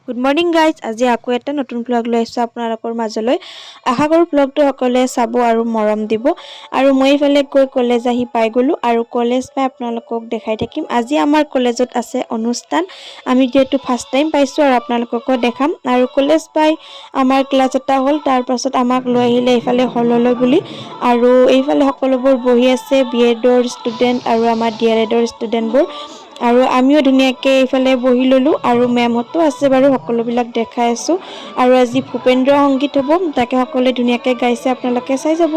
Good morning guys, আজি আকৌ এটা নতুন ব্লগ লৈ আহিছোঁ আপোনালোকৰ মাজলৈ। আশা কৰোঁ ব্লগটো সকলোৱে চাব আৰু মৰম দিব। আৰু মই এইফালে গৈ কলেজ আহি পাই গ'লোঁ আৰু কলেজ পাই আপোনালোকক দেখাই থাকিম। আজি আমাৰ কলেজত আছে অনুষ্ঠান। আমি যিহেতু ফাৰ্ষ্ট টাইম পাইছোঁ আৰু আপোনালোককো দেখাম। আৰু কলেজ পাই আমাৰ ক্লাছ এটা হ'ল, তাৰপাছত আমাক লৈ আহিলে এইফালে হললৈ বুলি। আৰু এইফালে সকলোবোৰ বহি আছে BEdৰ ষ্টুডেণ্ট আৰু আমাৰ DLEdৰ ষ্টুডেণ্টবোৰ। আৰু আমিও ধুনীয়াকৈ এইফালে বহি ল'লোঁ আৰু মেমহঁতো আছে বাৰু, সকলোবিলাক দেখাই আছোঁ। আৰু আজি ভূপেন্দ্ৰ সংগীত হ'ব, তাকে সকলোৱে ধুনীয়াকৈ গাইছে, আপোনালোকে চাই যাব।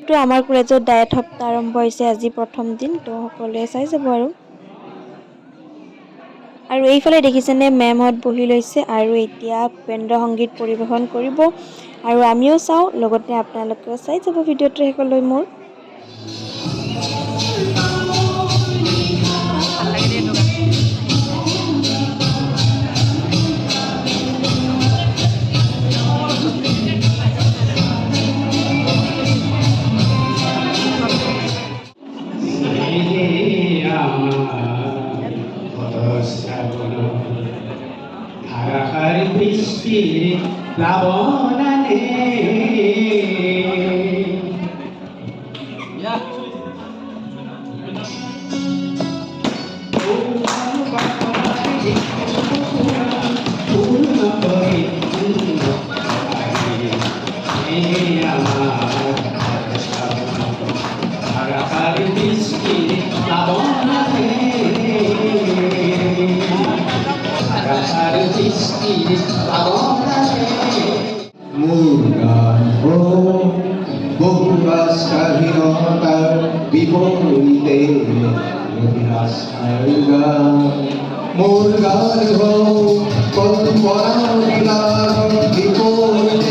তো আমাৰ কলেজত ডায়েট সপ্তাহ আৰম্ভ হৈছে, আজি প্ৰথম দিন, তো সকলোৱে চাই যাব আৰু এইফালে দেখিছেনে মেমহঁত বহি লৈছে আৰু এতিয়া ভূপেন্দ্ৰ সংগীত পৰিৱেশন কৰিব আৰু আমিও চাওঁ, লগতে আপোনালোকেও চাই যাব ভিডিঅ'টো শেষলৈ মোৰ। ধারাসার বৃষ্টি প্লাবনানে ধারাসার বৃষ্টি প্লাবনানে মূল গান হোক বহুবা স্বাধীনতার বিপরীতে অভিলাষার গান। মূল গান হোক কল্পনার বিপরীতে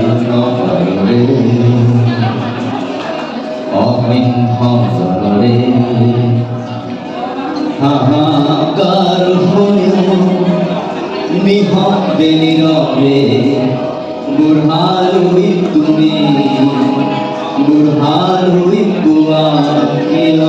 নয়রে অহিংসরে হাহাকার হয়ে নিহতে নীরবে বুঢ়ালুই তুমি বুঢ়ালুই কোৱাকিল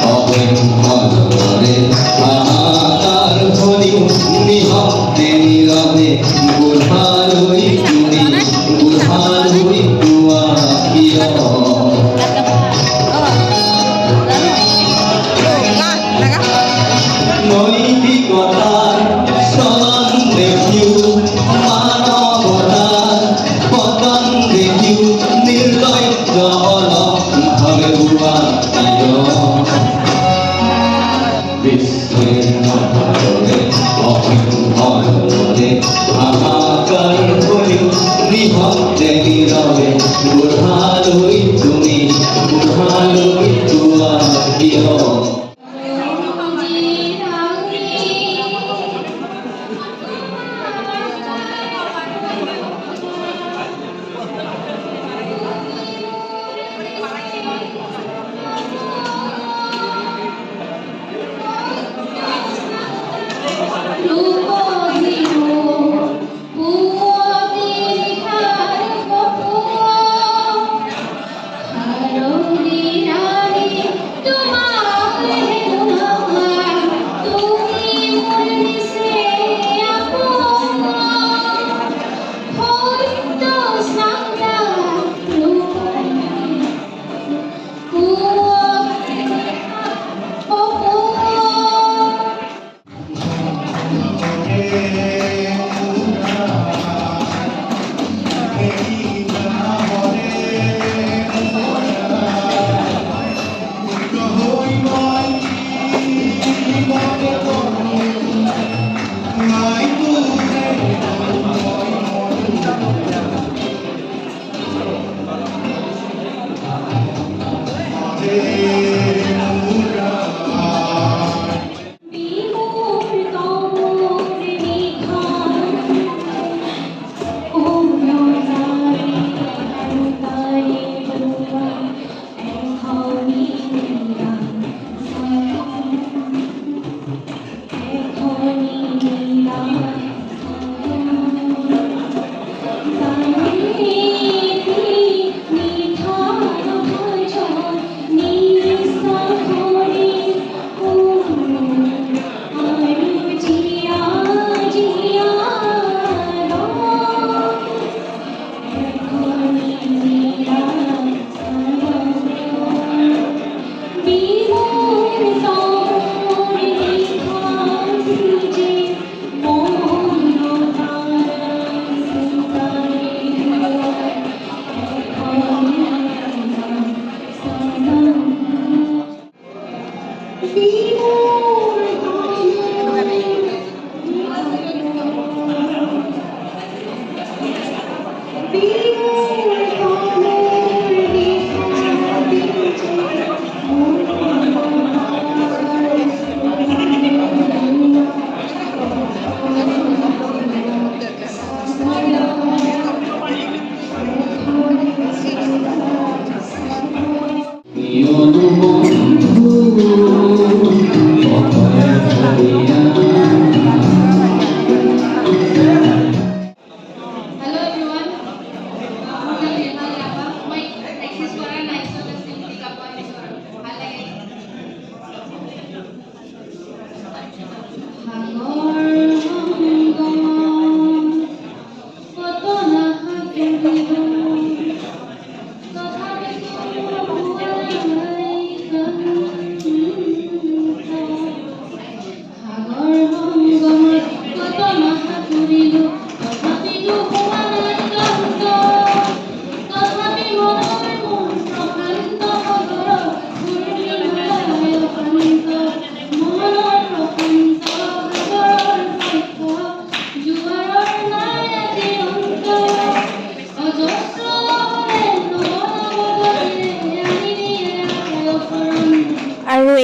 অহিংসৰে হাহাকাৰ হৈ নিহতে নীৰৱে বুঢ়ালুই তুমি বুঢ়ালুই কোৱাকিল নৈতিকতাৰ চলন দেখিও মানৱতাৰ পতন দেখিও নিৰ্লজ্জ অলপভাৱে হোৱাকিল বিচ্ছিন্নভাৱে অহিংসৰে হাহাকাৰ হৈও নিহতে নীৰৱে বুঢ়ালুই তুমি বুঢ়ালুই কোৱাকিল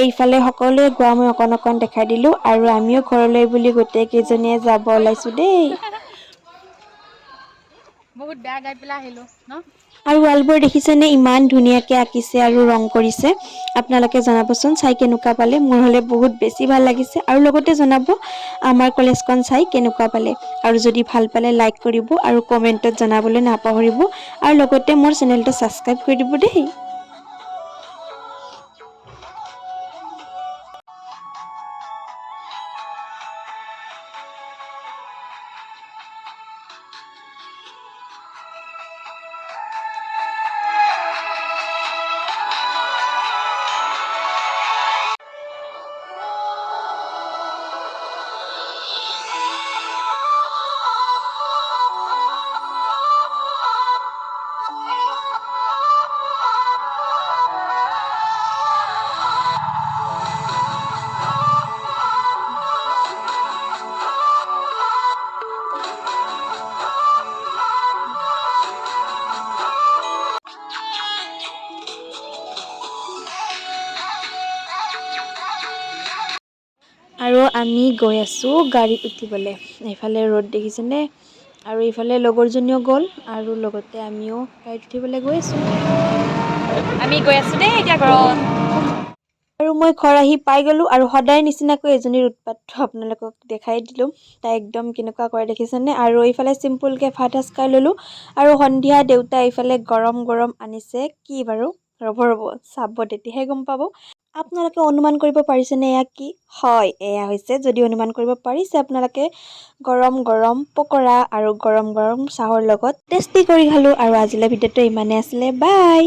ইফালে সকলোৱে গোৱা মই অকণ অকণ দেখাই দিলোঁ আৰু আমিও ঘৰলৈ বুলি গোটেইকেইজনীয়ে যাব ওলাইছোঁ দেই। বহুত বেয়া গাই পেলাই আহিলোঁ ন। আৰু ৱালবোৰ দেখিছেনে ইমান ধুনীয়াকৈ আঁকিছে আৰু ৰং কৰিছে। আপোনালোকে জনাবচোন চাই কেনেকুৱা পালে। মোৰ হ'লে বহুত বেছি ভাল লাগিছে আৰু লগতে জনাব আমাৰ কলেজখন চাই কেনেকুৱা পালে। আৰু যদি ভাল পালে লাইক কৰিব আৰু কমেণ্টত জনাবলৈ নাপাহৰিব আৰু লগতে মোৰ চেনেলটো ছাবস্ক্ৰাইব কৰি দিব দেই। আৰু আমি গৈ আছোঁ গাড়ীত উঠিবলৈ। এইফালে ৰ'দ দেখিছেনে আৰু এইফালে লগৰজনীও গ'ল আৰু লগতে আমিও গাড়ীত উঠিবলৈ গৈ আছোঁ। আমি গৈ আছোঁ দেই এতিয়া ঘৰত। আৰু মই ঘৰ আহি পাই গ'লোঁ আৰু সদায় নিচিনাকৈ এজনীৰ উৎপাতটো আপোনালোকক দেখাই দিলোঁ। তাই একদম কেনেকুৱা কৰে দেখিছেনে। আৰু এইফালে চিম্পুলকৈ ভাত সাজ খাই ল'লোঁ আৰু সন্ধিয়া দেউতাই এইফালে গৰম গৰম আনিছে কি বাৰু ৰ'ব চাব তেতিয়াহে গম পাব। আপোনালোকে অনুমান কৰিব পাৰিছেনে এয়া কি? হয়, এয়া হৈছে যদি অনুমান কৰিব পাৰিছে আপোনালোকে গৰম গৰম পকৰা আৰু গৰম গৰম চাহৰ লগত টেষ্টি কৰি খালোঁ। আৰু আজিলৈ ভিডিঅ'টো ইমানেই আছিলে, বাই।